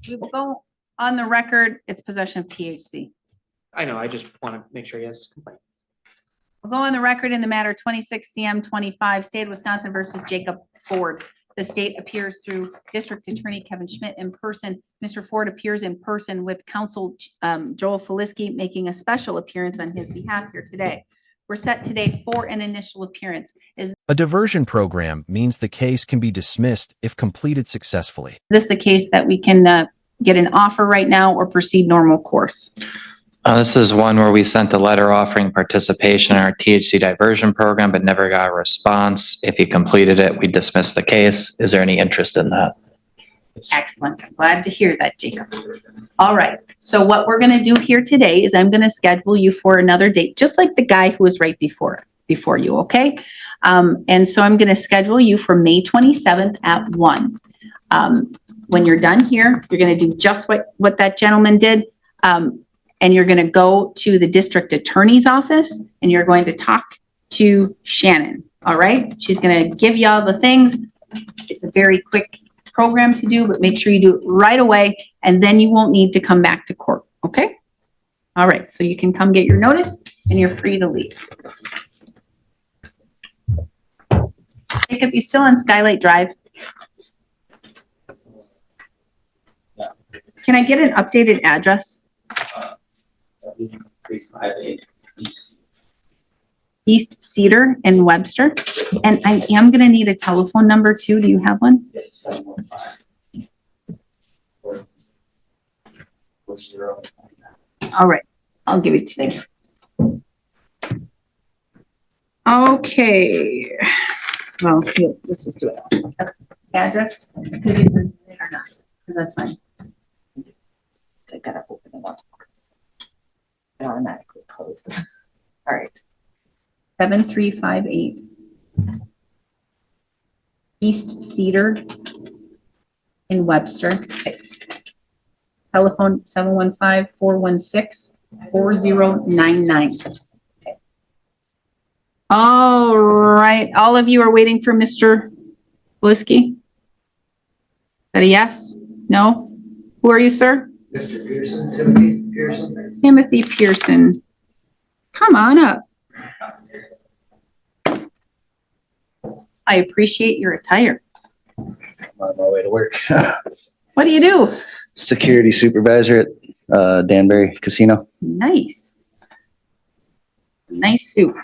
We will go on the record, it's possession of THC. I know, I just want to make sure he has his complaint. We'll go on the record in the matter 26 CM 25, State of Wisconsin versus Jacob Ford. The state appears through District Attorney Kevin Schmidt in person. Mr. Ford appears in person with counsel Joel Feliski making a special appearance on his behalf here today. We're set today for an initial appearance. Is A diversion program means the case can be dismissed if completed successfully. this the case that we can get an offer right now or proceed normal course? This is one where we sent a letter offering participation in our THC diversion program, but never got a response. If you completed it, we dismissed the case. Is there any interest in that? Excellent. I'm glad to hear that, Jacob. All right. So what we're going to do here today is I'm going to schedule you for another date, just like the guy who was right before you. Okay. And so I'm going to schedule you for May 27th at 1. When you're done here, you're going to do just what that gentleman did. And you're going to go to the district attorney's office and you're going to talk to Shannon. All right. She's going to give you all the things. It's a very quick program to do, but make sure you do it right away. And then you won't need to come back to court. Okay. All right. So you can come get your notice and you're free to leave. Jacob, you still on Skylight Drive? Can I get an updated address? 358 East Cedar in Webster. And I am going to need a telephone number too. Do you have one? 715 40. All right. I'll give it to you. Okay. Well, let's just do it. Okay. Address? Because you can or not. Because that's fine. I gotta open it up. It automatically closes. All right. 7358 East Cedar in Webster. Okay. Telephone 715-416-4099. Okay. All right. All of you are waiting for Mr. Blisky? Is that a yes? No? Who are you, sir? Mr. Pearson, Timothy Pearson. Timothy Pearson. Come on up. I appreciate your attire. I'm on my way to work. What do you do? Security supervisor at Danbury Casino. Nice. Nice suit.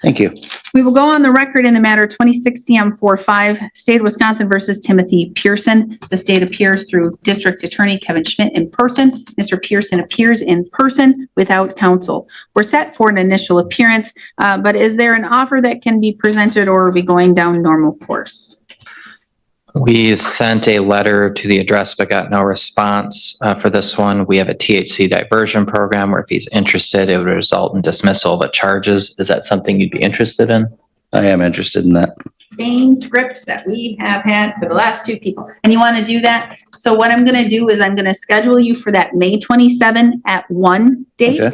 Thank you. We will go on the record in the matter 26 CM 45, State of Wisconsin versus Timothy Pearson. The state appears through District Attorney Kevin Schmidt in person. Mr. Pearson appears in person without counsel. We're set for an initial appearance, but is there an offer that can be presented or are we going down normal course? We sent a letter to the address, but got no response for this one. We have a THC diversion program where if he's interested, it would result in dismissal of the charges. Is that something you'd be interested in? I am interested in that. Same script that we have had for the last two people. And you want to do that? So what I'm going to do is I'm going to schedule you for that May 27 at 1 date. Okay.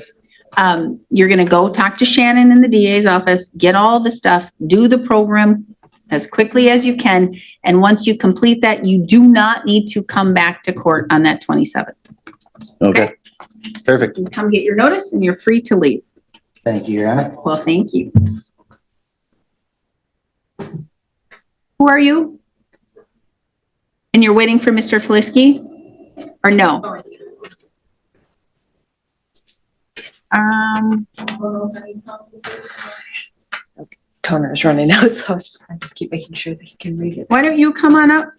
You're going to go talk to Shannon in the DA's office, get all the stuff, do the program as quickly as you can. And once you complete that, you do not need to come back to court on that 27th. Okay. Perfect. You come get your notice and you're free to leave. Thank you, Your Honor. Well, thank you. Who are you? And you're waiting for Mr. Feliski? Or no? Toner is running out, so I just keep making sure that he can read it. Why don't you come on up?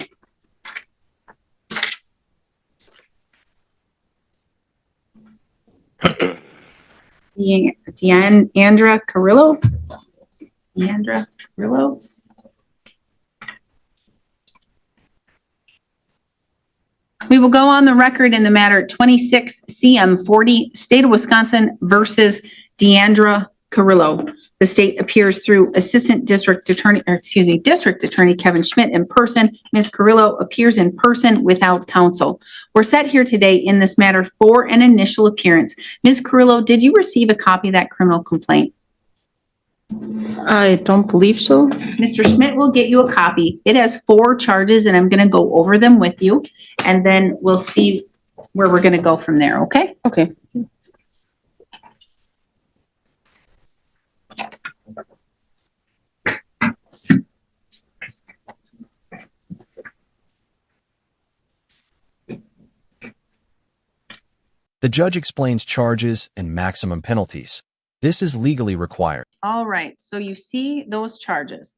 Deandra Carrillo? Deandra Carrillo? We will go on the record in the matter 26 CM 40, State of Wisconsin versus Deandra Carrillo. The state appears through District Attorney Kevin Schmidt in person. Ms. Carrillo appears in person without counsel. We're set here today in this matter for an initial appearance. Ms. Carrillo, did you receive a copy of that criminal complaint? I don't believe so. Mr. Schmidt will get you a copy. It has 4 charges and I'm going to go over them with you. And then we'll see where we're gonna go from there, okay? Okay. The judge explains charges and maximum penalties. This is legally required. All right, so you see those charges.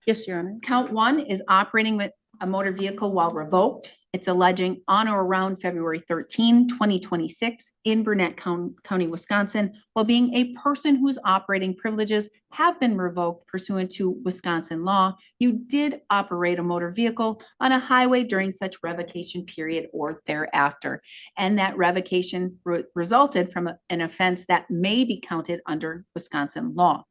Yes, Your Honor. Count 1 is operating with a motor vehicle while revoked. It's alleging on or around February 13, 2026 in Burnett County, Wisconsin, while being a person whose operating privileges have been revoked pursuant to Wisconsin law, you did operate a motor vehicle on a highway during such revocation period or thereafter. And that revocation resulted from an offense that may be counted under Wisconsin law.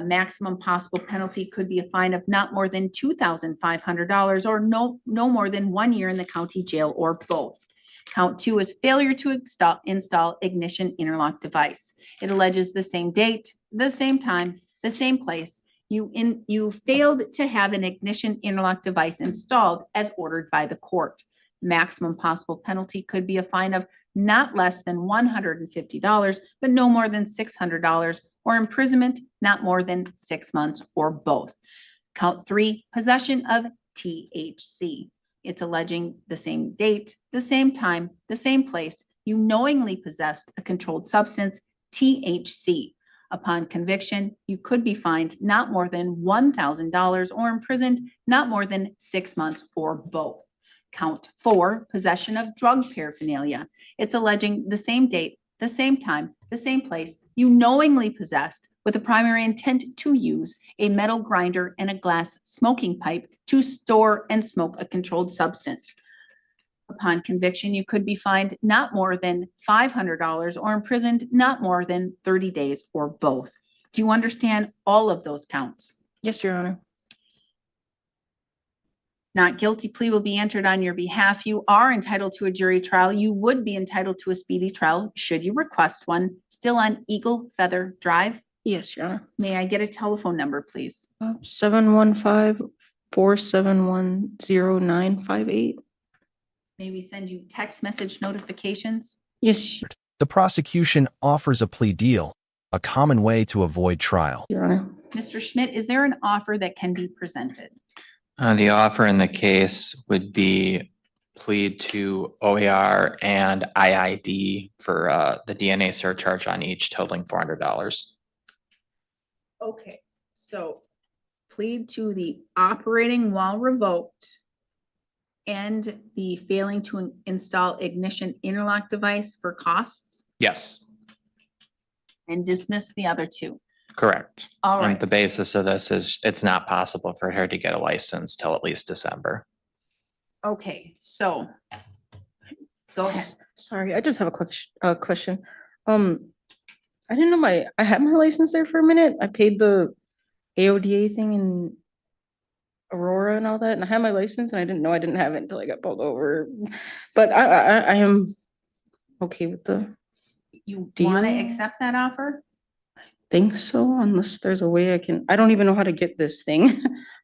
Maximum possible penalty could be a fine of not more than $2,500 or no more than 1 year in the county jail or both. Count 2 is failure to install ignition interlock device. It alleges the same date, the same time, the same place. You failed to have an ignition interlock device installed as ordered by the court. Maximum possible penalty could be a fine of not less than $150, but no more than $600, or imprisonment not more than 6 months, or both. Count 3, possession of THC. It's alleging the same date, the same time, the same place. You knowingly possessed a controlled substance, THC. Upon conviction, you could be fined not more than $1,000 or imprisoned not more than 6 months, or both. Count 4, possession of drug paraphernalia. It's alleging the same date, the same time, the same place. You knowingly possessed with a primary intent to use a metal grinder and a glass smoking pipe to store and smoke a controlled substance. Upon conviction, you could be fined not more than $500 or imprisoned not more than 30 days, or both. Do you understand all of those counts? Yes, Your Honor. Not guilty plea will be entered on your behalf. You are entitled to a jury trial. You would be entitled to a speedy trial should you request one. Still on Eagle Feather Drive. Yes, Your Honor. May I get a telephone number, please? 715-471-0958. May we send you text message notifications? Yes, The prosecution offers a plea deal, a common way to avoid trial. Your Honor. Mr. Schmidt, is there an offer that can be presented? The offer in the case would be plead to OAR and IID for the DNA surcharge on each totaling $400. Okay, so plead to the operating while revoked and the failing to install ignition interlock device for costs, Yes, and dismiss the other two. correct. All And right. the basis of this is it's not possible for her to get a license till at least December. Okay, so go ahead. Sorry, I just have a quick question. I didn't know I had my license there for a minute. I paid the AODA thing in Aurora and all that, and I had my license and I didn't know I didn't have it until I got pulled over. But I am okay with the You Do want to you- accept that offer? think so, unless there's a way I don't even know how to get this thing.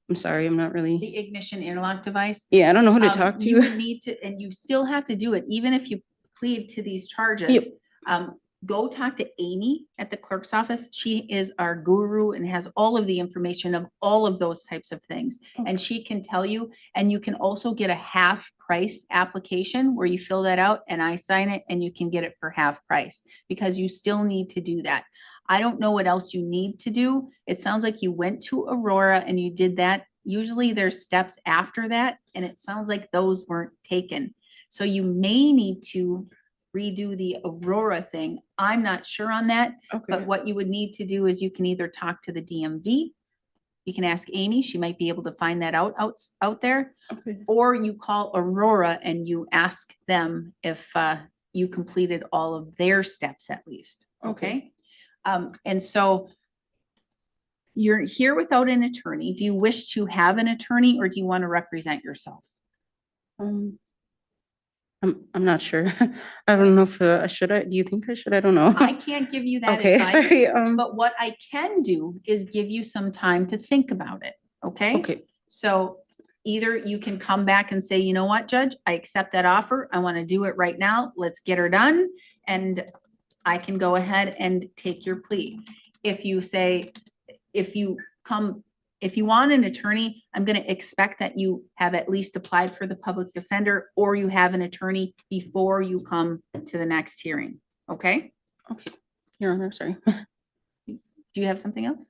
I'm sorry, I'm not really, The ignition interlock device? yeah, I don't know who to talk You would to. need to, and you still have to do it, even if you plead to these charges. Yep. Go talk to Amy at the clerk's office. She is our guru and has all of the information of all of those types of things. And she can tell you, and you can also get a half price application where you fill that out and I sign it and you can get it for half price, because you still need to do that. I don't know what else you need to do. It sounds like you went to Aurora and you did that. Usually there's steps after that, and it sounds like those weren't taken. So you may need to redo the Aurora thing. I'm not sure on that, Okay, but what you would need to do is you can either talk to the DMV. You can ask Amy, she might be able to find that out there, okay, or you call Aurora and you ask them if you completed all of their steps at least, okay? And so you're here without an attorney. Do you wish to have an attorney or do you want to represent yourself? I'm not sure. I don't know if I should. Do you think I should? I don't know. I can't give you that Okay, advice, sorry. but what I can do is give you some time to think about it, okay? Okay, So either you can come back and say, you know what, Judge, I accept that offer. I want to do it right now. Let's get her done. And I can go ahead and take your plea. If you say, if you want an attorney, I'm going to expect that you have at least applied for the public defender or you have an attorney before you come to the next hearing. Okay? Okay, Your Honor, sorry. Do you have something else?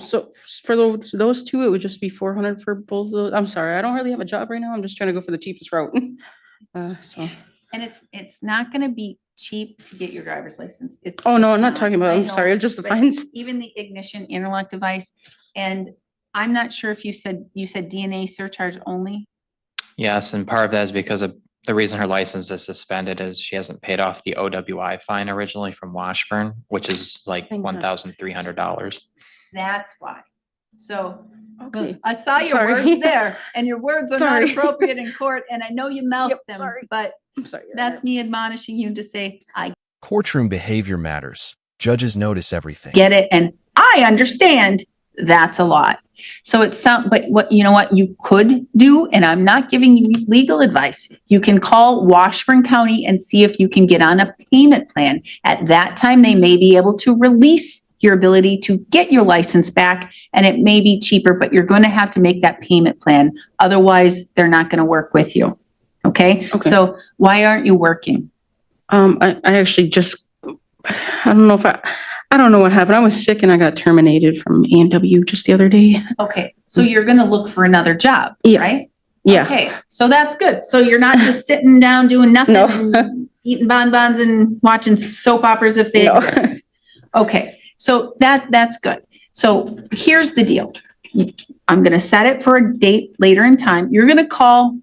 So for those two, it would just be 400 for both of those. I'm sorry, I don't really have a job right now. I'm just trying to go for the cheapest route. So, And it's not going to be cheap to get your driver's license. It's oh no, just I'm not talking about, I I'm know, sorry, it's just the but fines. Even the ignition interlock device. And I'm not sure if you said DNA surcharge only. Yes, and part of that is because of the reason her license is suspended is she hasn't paid off the OWI fine originally from Washburn, which is like Thank God. $1,300. That's why. So Okay, I saw your Sorry. words there and your words are not Sorry. appropriate in court. And I know you mouthed Yep, them, sorry. but I'm sorry. Your that's Honor. me admonishing you to say, I Courtroom behavior matters. Judges notice everything. get it. And I understand that's a lot. So it's some, but what, you know what you could do, and I'm not giving you legal advice. You can call Washburn County and see if you can get on a payment plan. At that time, they may be able to release your ability to get your license back and it may be cheaper, but you're going to have to make that payment plan. Otherwise, they're not going to work with you. Okay. Okay. So why aren't you working? I actually just, I don't know if I don't know what happened. I was sick and I got terminated from A&W just the other day. Okay. So you're going to look for another job, Yeah. right? Yeah. Okay, so that's good. So you're not just sitting down doing nothing No. and eating bonbons and watching soap operas if they No. exist. Okay, so that's good. So here's the deal. I'm gonna set it for a date later in time. You're gonna call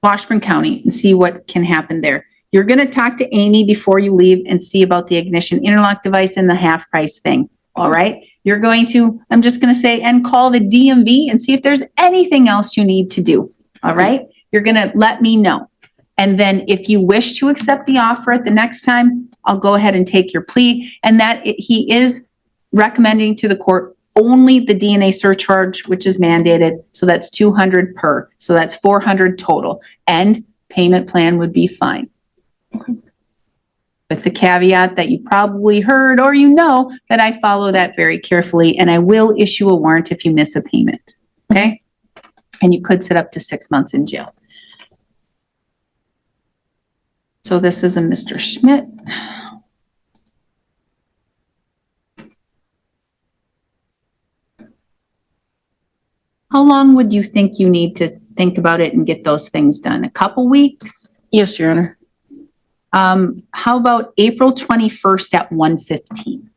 Washburn County and see what can happen there. You're gonna talk to Amy before you leave and see about the ignition interlock device and the half price thing. All right? You're going to, I'm just going to say, and call the DMV and see if there's anything else you need to do. All right? You're going to let me know. And then if you wish to accept the offer at the next time, I'll go ahead and take your plea. And he is recommending to the court only the DNA surcharge, which is mandated. So that's 200 per. So that's 400 total. And payment plan would be fine. With the caveat that you probably heard or you know that I follow that very carefully and I will issue a warrant if you miss a payment. Okay? And you could sit up to 6 months in jail. So this is a Mr. Schmidt. How long would you think you need to think about it and get those things done? A couple weeks? Yes, Your Honor. How about April 21st at 1:15?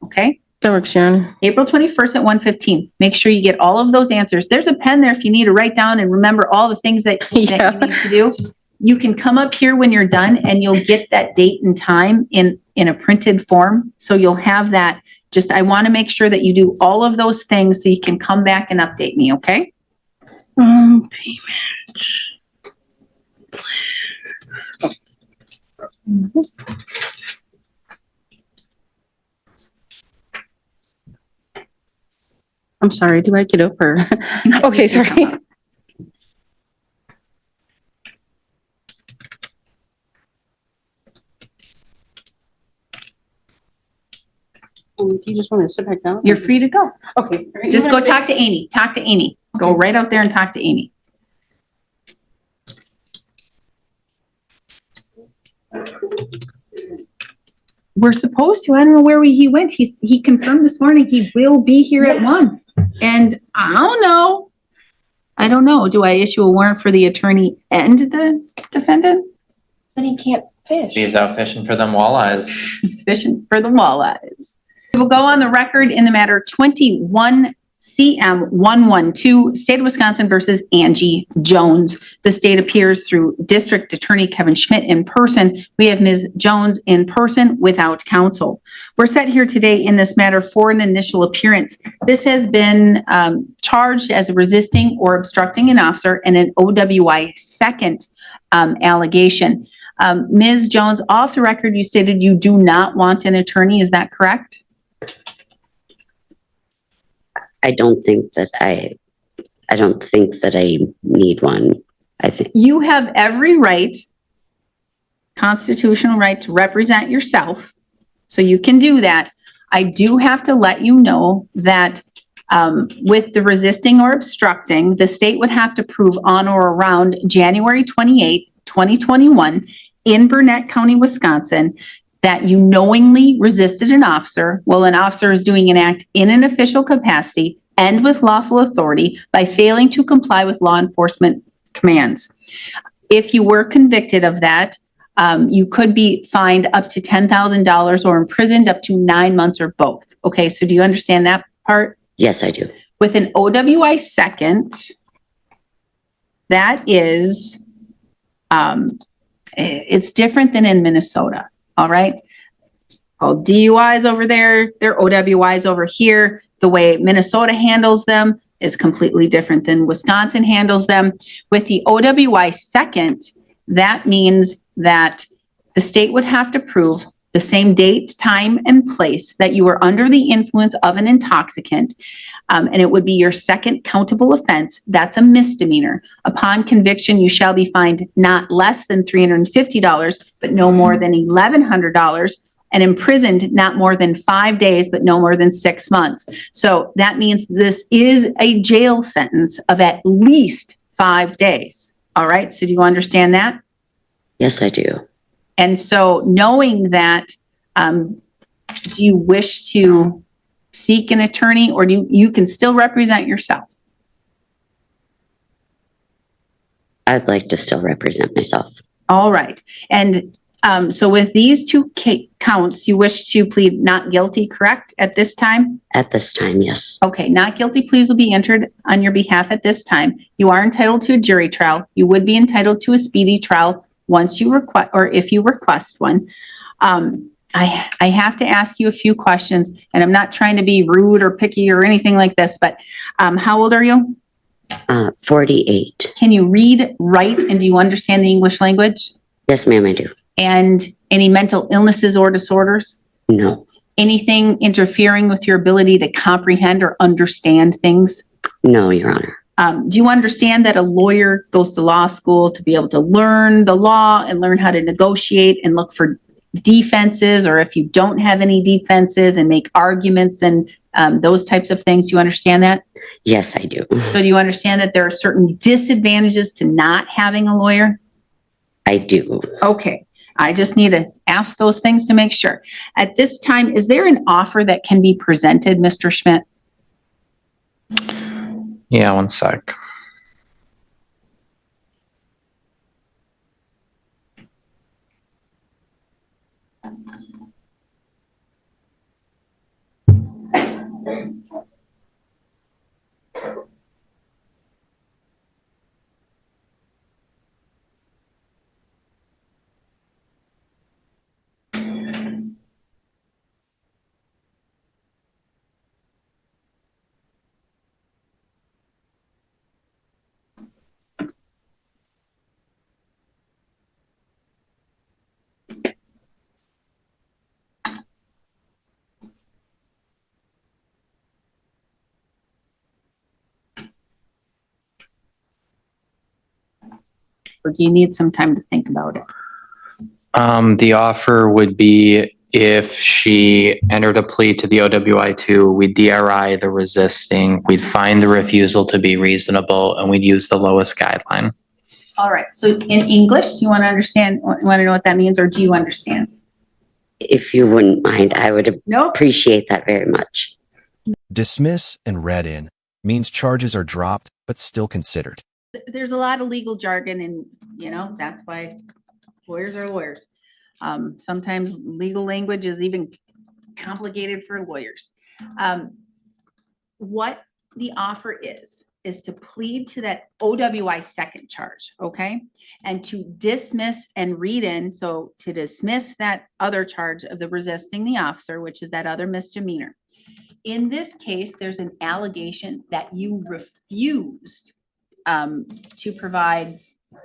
Okay? That works, Your Honor. April 21st at 1:15. Make sure you get all of those answers. There's a pen there if you need to write down and remember all the things that you need to do. You can come up here when you're done and you'll get that date and time in a printed form. So you'll have that. Just, I want to make sure that you do all of those things so you can come back and update me, okay? Payment. I'm sorry, do I get up or? Okay, sorry. Do you just want to sit back down? You're free to go. Okay. Just go talk to Amy. Talk to Amy. Go right out there and talk to Amy. We're supposed to. I don't know where he went. He confirmed this morning he will be here at 1. And I don't know. Do I issue a warrant for the attorney and the defendant? But he can't fish. He's out fishing for them walleyes. He's fishing for the walleyes. We'll go on the record in the matter 21 CM 112, State of Wisconsin versus Angie Jones. The state appears through District Attorney Kevin Schmidt in person. We have Ms. Jones in person without counsel. We're set here today in this matter for an initial appearance. This has been charged as resisting or obstructing an officer and an OWI second allegation. Ms. Jones, off the record, you stated you do not want an attorney. Is that correct? I don't think that I I don't think that I need one. I think, You have every right, constitutional right to represent yourself. So you can do that. I do have to let you know that with the resisting or obstructing, the state would have to prove on or around January 28, 2021 in Burnett County, Wisconsin, that you knowingly resisted an officer while an officer is doing an act in an official capacity and with lawful authority by failing to comply with law enforcement commands. If you were convicted of that, you could be fined up to $10,000 or imprisoned up to 9 months or both. Okay, so do you understand that part? yes, I do. With an OWI second, that is, it's different than in Minnesota, all right? Called DUIs over there, they're OWIs over here. The way Minnesota handles them is completely different than Wisconsin handles them. With the OWI second, that means that the state would have to prove the same date, time, and place that you were under the influence of an intoxicant, and it would be your second countable offense. That's a misdemeanor. Upon conviction, you shall be fined not less than $350, but no more than $1,100, and imprisoned not more than 5 days, but no more than 6 months. So that means this is a jail sentence of at least 5 days. All right, so do you understand that? Yes, I do. And so knowing that, do you wish to seek an attorney, or do you can still represent yourself? I'd like to still represent myself. All right. And so with these two counts, you wish to plead not guilty, correct, at this time? At this time, yes. Okay, not guilty pleas will be entered on your behalf at this time. You are entitled to a jury trial. You would be entitled to a speedy trial once you request, or if you request one. I have to ask you a few questions, and I'm not trying to be rude or picky or anything like this, but how old are you? 48. Can you read, write, and do you understand the English language? Yes, ma'am, I do. And any mental illnesses or disorders? No. Anything interfering with your ability to comprehend or understand things? No, Your Honor. Do you understand that a lawyer goes to law school to be able to learn the law and learn how to negotiate and look for defenses, or if you don't have any defenses, and make arguments and those types of things? Do you understand that? Yes, I do. So do you understand that there are certain disadvantages to not having a lawyer? I do. Okay. I just need to ask those things to make sure. At this time, is there an offer that can be presented, Mr. Schmidt? Yeah, one sec. Or do you need some time to think about it? The offer would be if she entered a plea to the OWI2, we'd DRI the resisting, we'd find the refusal to be reasonable, and we'd use the lowest guideline. All right. So in English, you want to know what that means, or do you understand? If you wouldn't mind, I would Nope. appreciate that very much. Dismiss and read in means charges are dropped but still considered. There's a lot of legal jargon, and that's why lawyers are lawyers. Sometimes legal language is even complicated for lawyers. What the offer is to plead to that OWI second charge, okay? And to dismiss and read in, so to dismiss that other charge of the resisting the officer, which is that other misdemeanor. In this case, there's an allegation that you refused to provide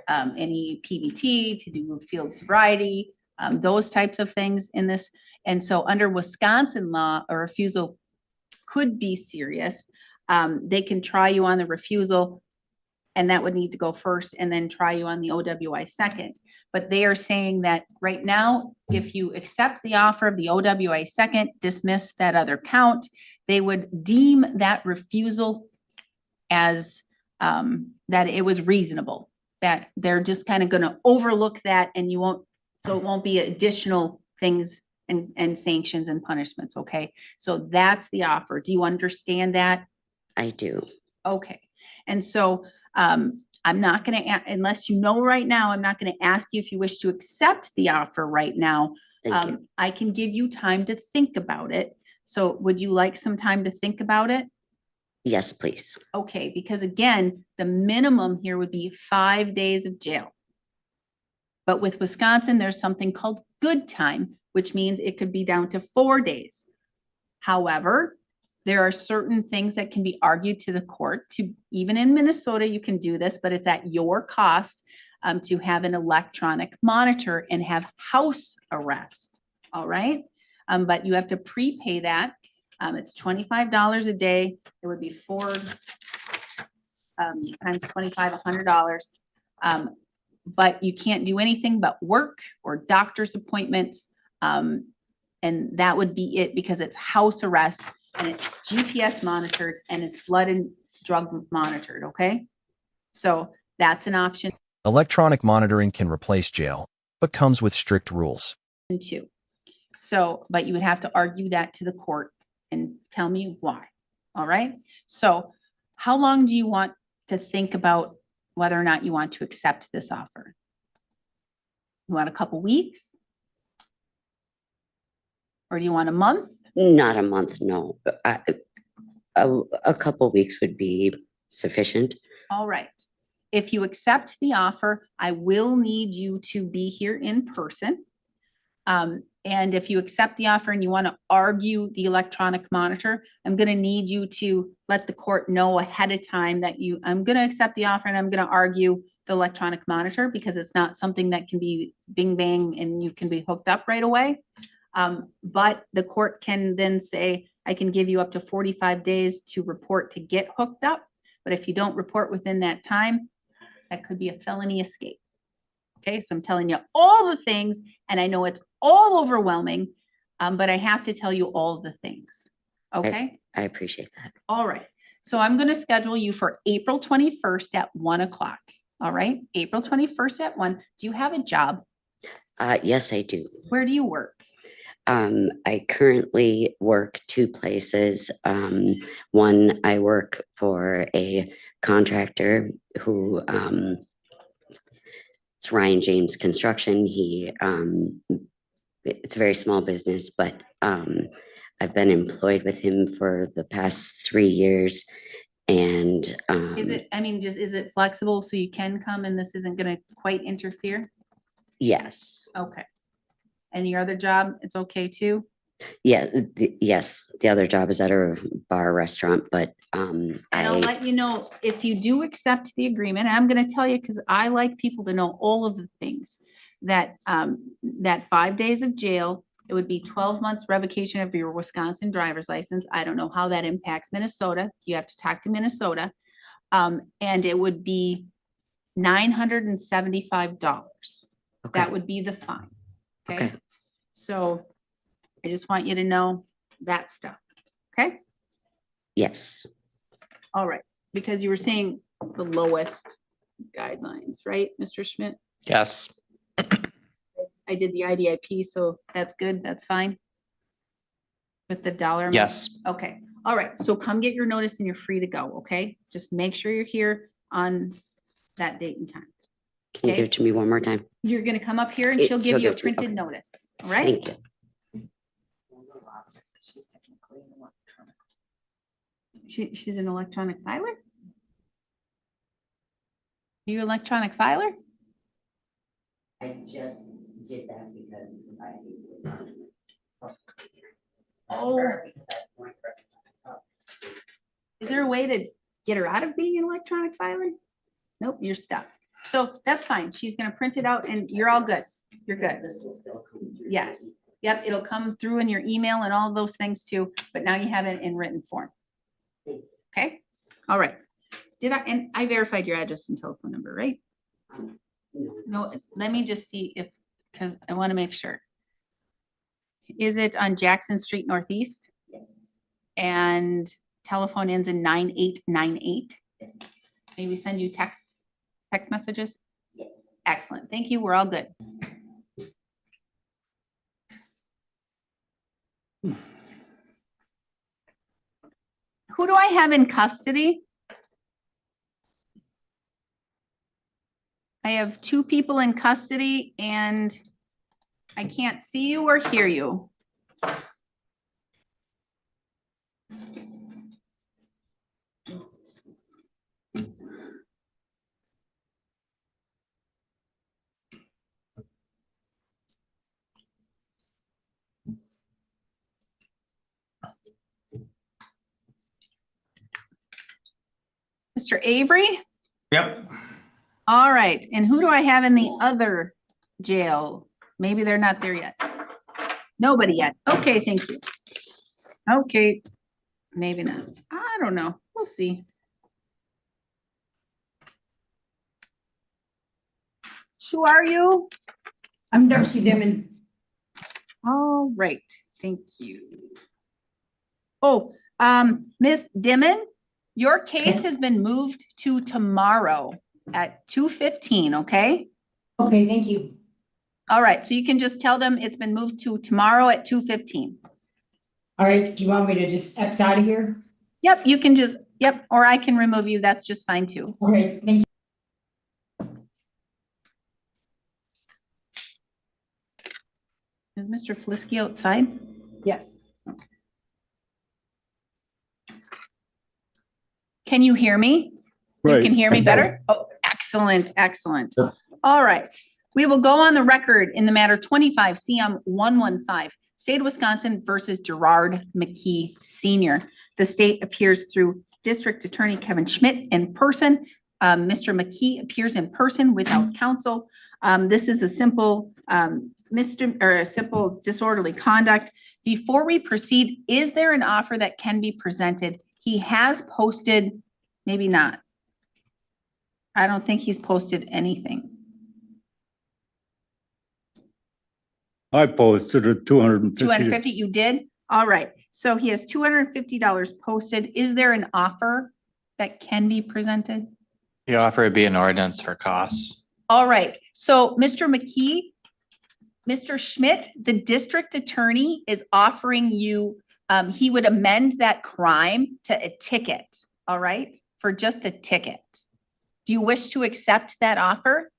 any PBT, to do field sobriety, those types of things in this. And so under Wisconsin law, a refusal could be serious. They can try you on the refusal, and that would need to go first, and then try you on the OWI second. But they are saying that right now, if you accept the offer of the OWI second, dismiss that other count, they would deem that refusal as that it was reasonable, that they're just kind of going to overlook that, and you won't, so it won't be additional things and sanctions and punishments. Okay. So that's the offer. Do you understand that? I do. Okay. And so I'm not going to, unless you know right now, I'm not going to ask you if you wish to accept the offer right now. Thank you. I can give you time to think about it. So would you like some time to think about it? Yes, please. Okay, because again, the minimum here would be 5 days of jail. But with Wisconsin, there's something called good time, which means it could be down to 4 days. However, there are certain things that can be argued to the court to, even in Minnesota, you can do this, but it's at your cost to have an electronic monitor and have house arrest. All right. But you have to prepay that. It's $25 a day. It would be 4 times 25, $100. But you can't do anything but work or doctor's appointments. And that would be it, because it's house arrest and it's GPS monitored and it's blood and drug monitored. Okay. So that's an option Electronic monitoring can replace jail, but comes with strict rules. too. So, but you would have to argue that to the court and tell me why. All right. So how long do you want to think about whether or not you want to accept this offer? You want a couple weeks? Or do you want a month? Not a month, no. A couple weeks would be sufficient. All right. If you accept the offer, I will need you to be here in person. And if you accept the offer and you want to argue the electronic monitor, I'm going to need you to let the court know ahead of time that I'm going to accept the offer and I'm going to argue the electronic monitor, because it's not something that can be bing bang and you can be hooked up right away. But the court can then say, I can give you up to 45 days to report to get hooked up. But if you don't report within that time, that could be a felony escape. Okay, so I'm telling you all the things, and I know it's all overwhelming, but I have to tell you all the things. Okay. I appreciate that. All right. So I'm going to schedule you for April 21st at 1 o'clock. All right. April 21st at 1. Do you have a job? Yes, I do. Where do you work? I currently work 2 places. One, I work for a contractor who, it's Ryan James Construction. It's a very small business, but I've been employed with him for the past 3 years. And Is it flexible so you can come and this isn't going to quite interfere? yes. Okay. And your other job, it's okay too? Yeah, yes, the other job is at a bar restaurant, but And I'll let you know if you do accept the agreement. I'm going to tell you, because I like people to know all of the things, that that 5 days of jail, it would be 12 months revocation of your Wisconsin driver's license. I don't know how that impacts Minnesota. You have to talk to Minnesota. And it would be $975. okay. That would be the fine. Okay. Okay. So I just want you to know that stuff. Okay. Yes, All right. Because you were saying the lowest guidelines, right, Mr. Schmidt? Yes. I did the IDIP, so that's good. That's fine. With the dollar amount? Yes. Okay. All right. So come get your notice and you're free to go. Okay. Just make sure you're here on that date and time. can you give it to me one more time? You're going to come up here and It- she'll she'll give you a give it to me, printed okay. notice. All right. Thank you. She's an electronic filer? You electronic filer? I just did that because Oh. Is there a way to get her out of being an electronic filer? Nope, you're stuck. So that's fine. She's gonna print it out and you're all good. You're good. This will still come through. Yes. Yep, it'll come through in your email and all those things too, but now you have it in written form. Okay? All right. And I verified your address and telephone number, right? No, let me just see if, because I want to make sure. Is it on Jackson Street Northeast? Yes. And telephone ends in 9898? Yes. Maybe send you text messages? Yes. Excellent. Thank you. We're all good. Who do I have in custody? I have two people in custody and I can't see you or hear you. Mr. Avery? Yep. All right. And who do I have in the other jail? Maybe they're not there yet. Nobody yet. Okay, thank you. Okay, maybe not. I don't know. We'll see. Who are you? I'm Darcy Dimon. All right, thank you. Oh, Miss Dimon, your case Yes. has been moved to tomorrow at 2:15, okay? Okay, thank you. All right, so you can just tell them it's been moved to tomorrow at 2:15. All right, do you want me to just X out of here? Yep, you can just, yep, or I can remove you. That's just fine too. All right, thank you. Is Mr. Flisky outside? Yes. Okay. Can you hear me? You can hear me better? Oh, excellent, excellent. All right. We will go on the record in the matter 25 CM 115, State of Wisconsin versus Gerard McKee Sr. The state appears through District Attorney Kevin Schmidt in person. Mr. McKee appears in person without counsel. This is a simple simple disorderly conduct. Before we proceed, is there an offer that can be presented? He has posted, maybe not. I don't think he's posted anything. I posted a 250. 250, you did? All right. So he has $250 posted. Is there an offer that can be presented? The offer would be an ordinance for costs. All right. So Mr. McKee, Mr. Schmidt, the district attorney is offering you, he would amend that crime to a ticket. All right. For just a ticket. Do you wish to accept that offer?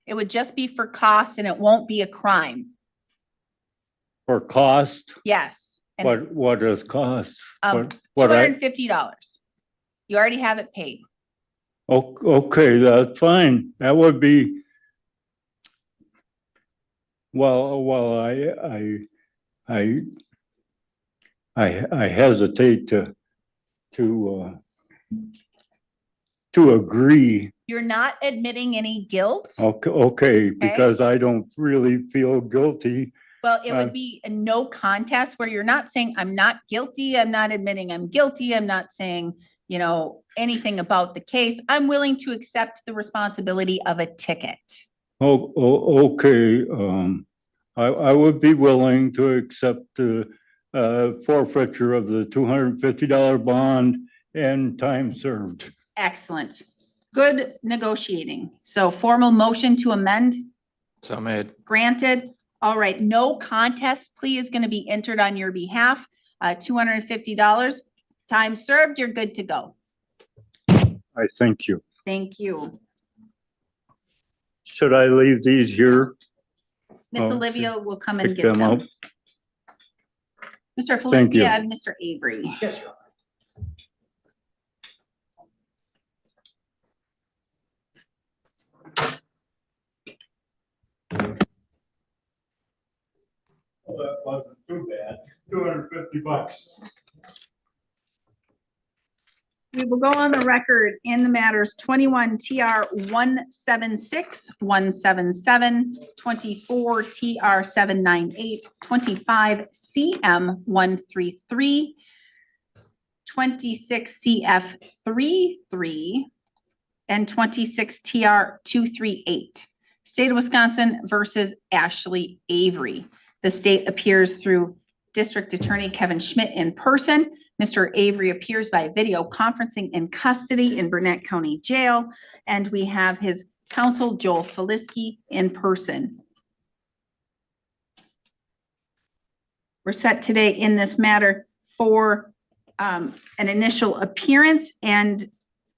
It would just be for costs and it won't be a crime. For cost? Yes. And What is cost? What $250. You already have it paid. Okay, that's fine. That would be, well, I hesitate to agree. You're not admitting any guilt. Okay, because I don't really feel guilty. Well, it would be a no contest where you're not saying, I'm not guilty. I'm not admitting I'm guilty. I'm not saying, you know, anything about the case. I'm willing to accept the responsibility of a ticket. Okay, I would be willing to accept the forfeiture of the $250 bond and time served. Excellent. Good negotiating. So formal motion to amend So made. granted. All right, no contest plea is going to be entered on your behalf. $250. Time served, you're good to go. I thank you. Thank you. Should I leave these here? Miss Oh, Olivia will come and Pick get them them. up? Mr. Thank you. Felicia and Mr. Avery. Yes, Your Honor. Well, that wasn't too bad. $250. We will go on the record in the matters 21 TR 176, 177, 24 TR 798, 25 CM 133, 26 CF 33 and 26 TR 238. State of Wisconsin versus Ashley Avery. The state appears through District Attorney Kevin Schmidt in person. Mr. Avery appears by video conferencing in custody in Burnett County Jail. And we have his counsel, Joel Feliski, in person. We're set today in this matter for an initial appearance, and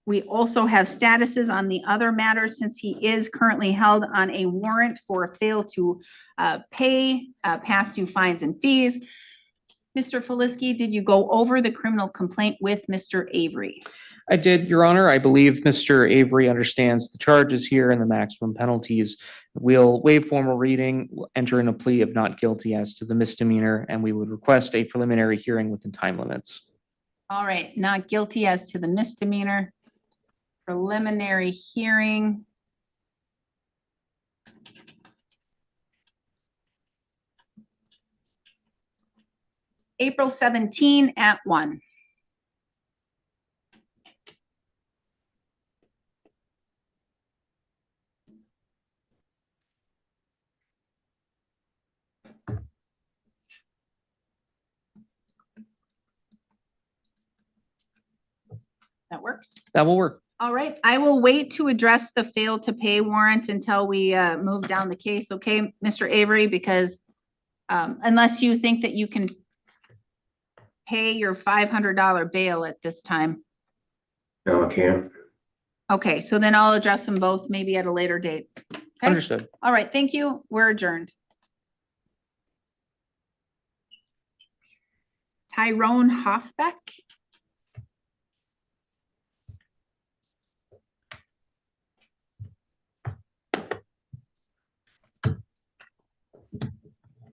we also have statuses on the other matters since he is currently held on a warrant for fail to pay past due fines and fees. Mr. Feliski, did you go over the criminal complaint with Mr. Avery? I did, Your Honor. I believe Mr. Avery understands the charges here and the maximum penalties. We'll waive formal reading, enter in a plea of not guilty as to the misdemeanor, and we would request a preliminary hearing within time limits. All right, not guilty as to the misdemeanor. Preliminary hearing. April 17 at 1. That works. That will work. All right, I will wait to address the fail to pay warrant until we move down the case, okay, Mr. Avery, because unless you think that you can pay your $500 bail at this time. No, I can't. Okay, so then I'll address them both maybe at a later date. Okay? Understood. All right, thank you. We're adjourned. Tyrone Hoffbeck.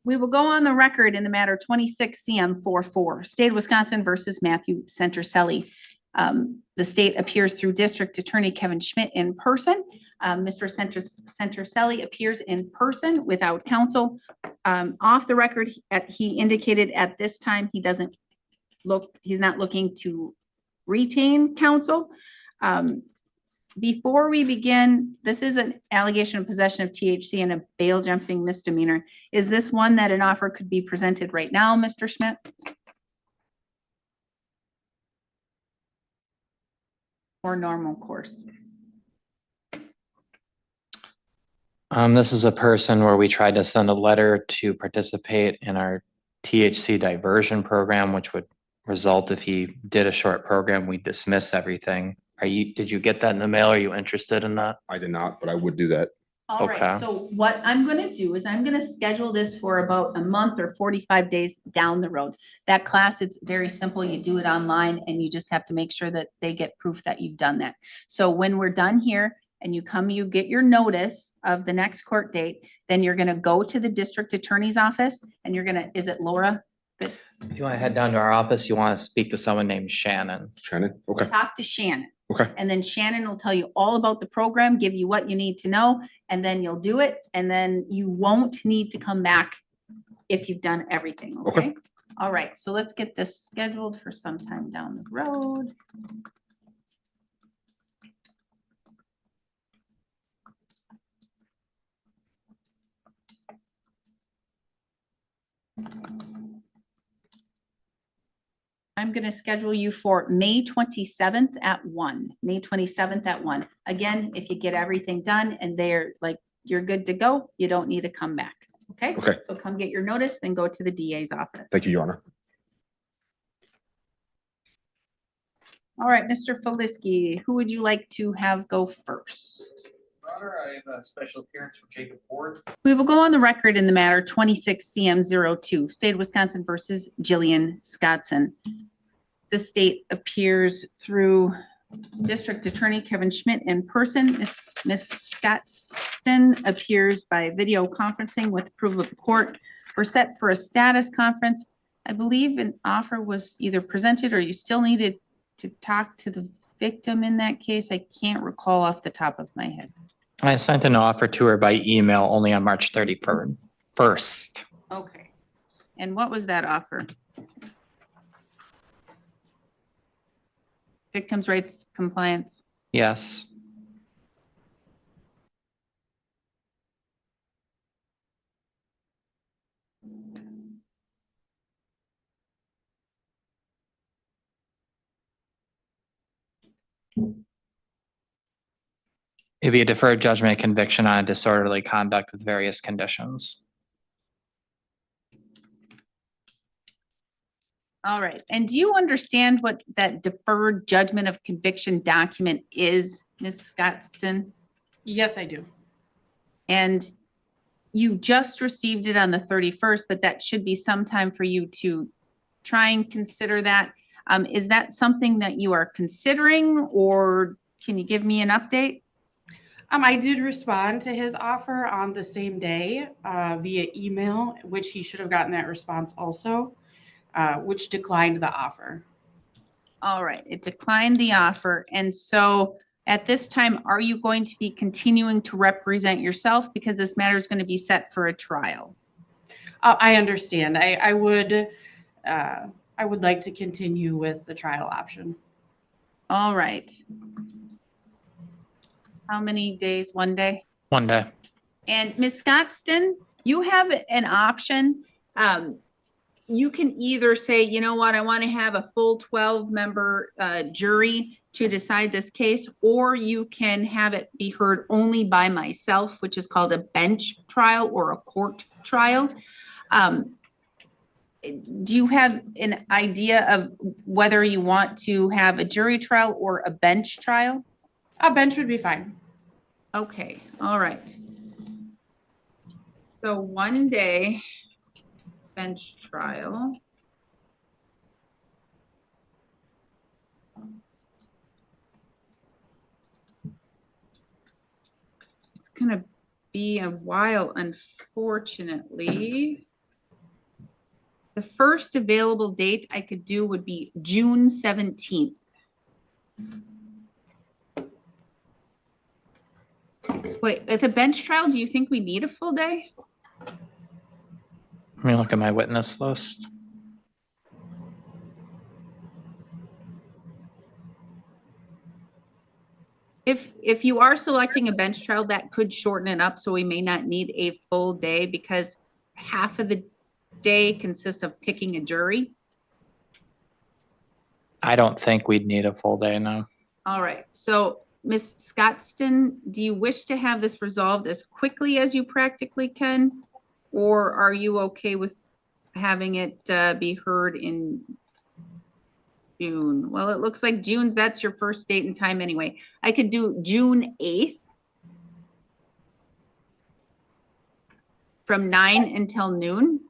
We will go on the record in the matter 26 CM 44, State of Wisconsin versus Matthew Centerselli. The state appears through District Attorney Kevin Schmidt in person. Mr. Centerselli appears in person without counsel. Off the record, he indicated at this time he's not looking to retain counsel. Before we begin, this is an allegation of possession of THC and a bail jumping misdemeanor. Is this one that an offer could be presented right now, Mr. Schmidt? Or normal course? This is a person where we tried to send a letter to participate in our THC diversion program, which would result if he did a short program, we dismiss everything. Did you get that in the mail? Are you interested in that? I did not, but I would do that. All right, Okay. so what I'm gonna do is I'm gonna schedule this for about a month or 45 days down the road. That class, it's very simple. You do it online and you just have to make sure that they get proof that you've done that. So when we're done here and you get your notice of the next court date, then you're gonna go to the district attorney's office and is it Laura? If you want to head down to our office, you want to speak to someone named Shannon. Shannon? Okay, Talk to Shannon. okay, And then Shannon will tell you all about the program, give you what you need to know, and then you'll do it. And then you won't need to come back if you've done everything, okay? Okay. All right, so let's get this scheduled for sometime down the road. I'm gonna schedule you for May 27th at 1, May 27th at 1. Again, if you get everything done and they're like, you're good to go, you don't need to come back, okay? Okay. So come get your notice, then go to the DA's office. thank you, Your Honor. All right, Mr. Feliski, who would you like to have go first? Your Honor, I have a special appearance for Jacob Ford. We will go on the record in the matter 26 CM 02, State of Wisconsin versus Jillian Scottson. The state appears through District Attorney Kevin Schmidt in person. Ms. Scottson appears by video conferencing with approval of the court. We're set for a status conference. I believe an offer was either presented or you still needed to talk to the victim in that case. I can't recall off the top of my head. I sent an offer to her by email only on March 31st. Okay. And what was that offer? Victims' rights compliance. Yes. It'd be a deferred judgment conviction on disorderly conduct with various conditions. All right. And do you understand what that deferred judgment of conviction document is, Ms. Scottston? Yes, I do. And you just received it on the 31st, but that should be some time for you to try and consider that. Is that something that you are considering, or can you give me an update? I did respond to his offer on the same day via email, which he should have gotten that response also, which declined the offer. All right, it declined the offer. And so at this time, are you going to be continuing to represent yourself, because this matter is going to be set for a trial? I understand. I would like to continue with the trial option. All right. How many days? 1 day? 1 day. And Ms. Scottston, you have an option. You can either say, you know what, I want to have a full 12-member jury to decide this case, or you can have it be heard only by myself, which is called a bench trial or a court trial. Do you have an idea of whether you want to have a jury trial or a bench trial? A bench would be fine. Okay, all right. So 1 day bench trial. It's gonna be a while, unfortunately. The first available date I could do would be June 17th. Wait, at the bench trial, do you think we need a full day? Let me look at my witness list. If you are selecting a bench trial, that could shorten it up, so we may not need a full day, because half of the day consists of picking a jury. I don't think we'd need a full day now. All right, so Ms. Scottston, do you wish to have this resolved as quickly as you practically can? Or are you okay with having it be heard in June? Well, it looks like June, that's your first date and time anyway. I could do June 8th from 9 until noon.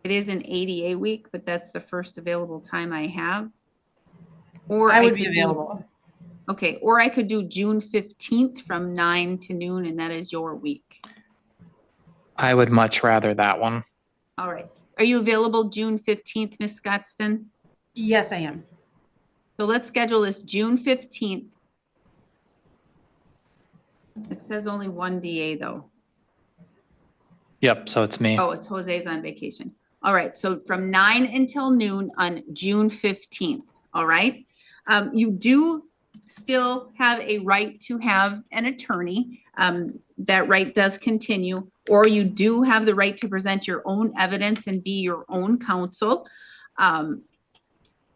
It is an ADA week, but that's the first available time I have. Or I would be could do- available. Okay, or I could do June 15th from 9 to noon, and that is your week. I would much rather that one. All right. Are you available June 15th, Ms. Scottston? Yes, I am. So let's schedule this June 15th. It says only one DA though. Yep, so it's me. Oh, it's Jose's on vacation. All right, so from 9 until noon on June 15th, all right? You do still have a right to have an attorney. That right does continue, or you do have the right to present your own evidence and be your own counsel.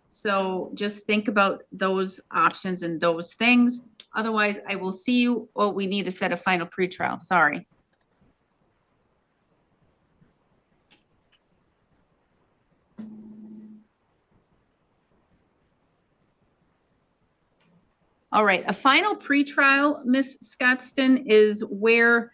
So just think about those options and those things. Otherwise, I will see you. Oh, we need to set a final pretrial. Sorry. All right, a final pretrial, Ms. Scottston, is where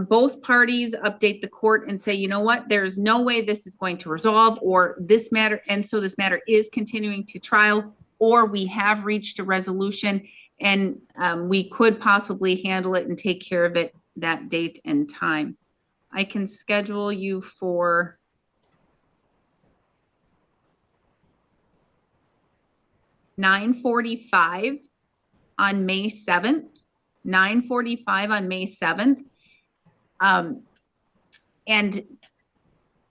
both parties update the court and say, you know what, there's no way this is going to resolve, or this matter, and so this matter is continuing to trial, or we have reached a resolution and we could possibly handle it and take care of it that date and time. I can schedule you for (9:45) on May 7th, 9:45 on May 7th. And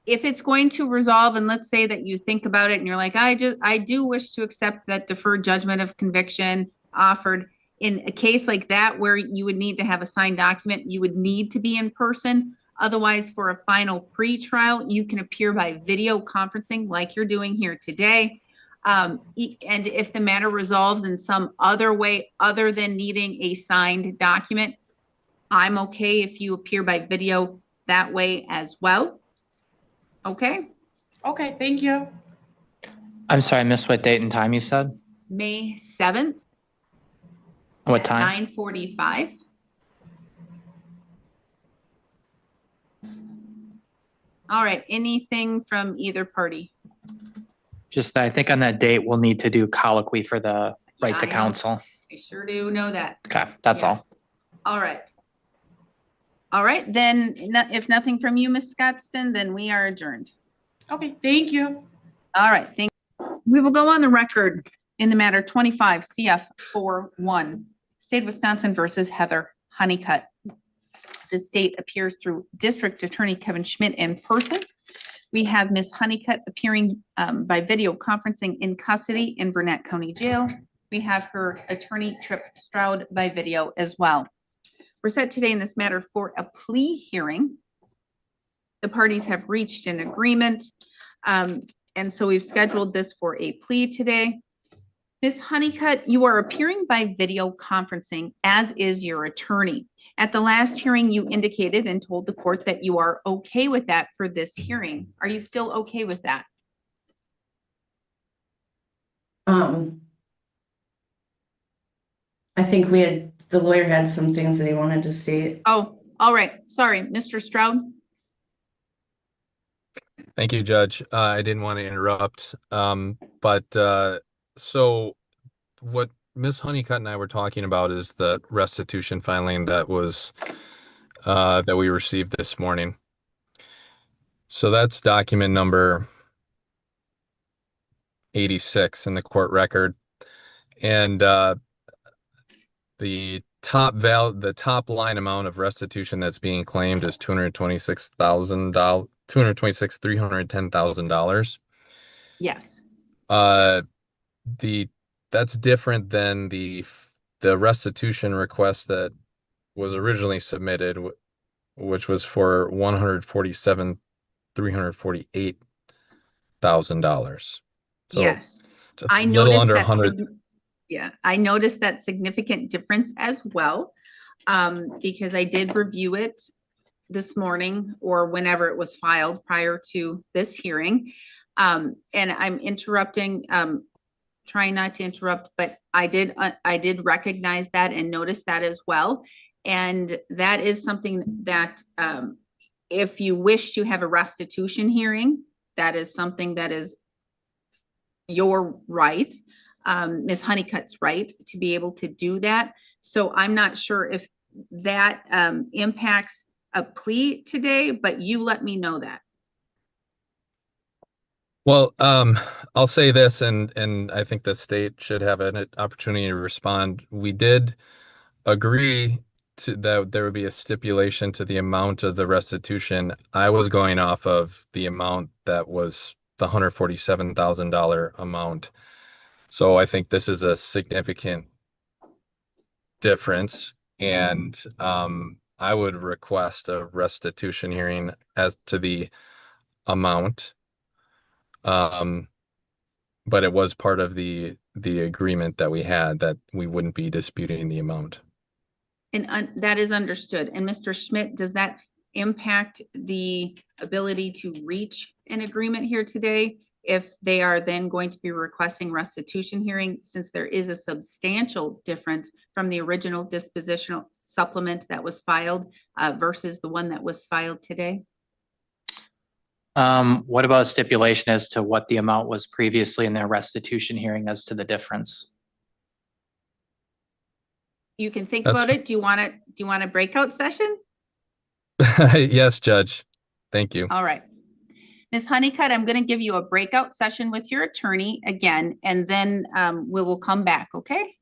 if it's going to resolve, and let's say that you think about it and you're like, I do wish to accept that deferred judgment of conviction offered. In a case like that, where you would need to have a signed document, you would need to be in person. Otherwise, for a final pre-trial, you can appear by video conferencing like you're doing here today. And if the matter resolves in some other way other than needing a signed document, I'm okay if you appear by video that way as well. Okay, Okay, thank you. I'm sorry, I missed what date and time you said. May 7th. What at time? 9:45. All right, anything from either party? Just, I think on that date, we'll need to do colloquy for the right Yeah, to I know. counsel. I sure do know that. Okay, that's all. Yes. All right. All right, then if nothing from you, Ms. Scottston, then we are adjourned. Okay, thank you. All right, thank you. We will go on the record in the matter 25 CF 41, State of Wisconsin versus Heather Honeycutt. The state appears through District Attorney Kevin Schmidt in person. We have Ms. Honeycutt appearing by video conferencing in custody in Burnett County Jail. We have her attorney Tripp Stroud by video as well. We're set today in this matter for a plea hearing. The parties have reached an agreement, and so we've scheduled this for a plea today. Ms. Honeycutt, you are appearing by video conferencing, as is your attorney. At the last hearing, you indicated and told the court that you are okay with that for this hearing. Are you still okay with that? I think the lawyer had some things that he wanted to state. Oh, all right. Sorry, Mr. Stroud. Thank you, Judge. I didn't want to interrupt, but so what Ms. Honeycutt and I were talking about is the restitution filing that was that we received this morning. So that's document number 86 in the court record, and the top line amount of restitution that's being claimed is $310,000. Yes. That's different than the restitution request that was originally submitted, which was for $147,348,000. So yes. just I a little noticed under that 100. Yeah, I noticed that significant difference as well, because I did review it this morning or whenever it was filed prior to this hearing. And I'm interrupting, trying not to interrupt, but I did recognize that and notice that as well. And that is something that if you wish to have a restitution hearing, that is something that is your right. Ms. Honeycutt's right to be able to do that. So I'm not sure if that impacts a plea today, but you let me know that. Well, I'll say this, and I think the state should have an opportunity to respond. We did agree to that there would be a stipulation to the amount of the restitution. I was going off of the amount that was the $147,000 amount. So I think this is a significant difference, and I would request a restitution hearing as to the amount. But it was part of the agreement that we had that we wouldn't be disputing the amount. And that is understood. And Mr. Schmidt, does that impact the ability to reach an agreement here today if they are then going to be requesting restitution hearing, since there is a substantial difference from the original dispositional supplement that was filed versus the one that was filed today? What about stipulation as to what the amount was previously in their restitution hearing as to the difference? You can think about it. Do you want a breakout session? Yes, Judge. Thank you. All right. Ms. Honeycutt, I'm going to give you a breakout session with your attorney again, and then we will come back, okay?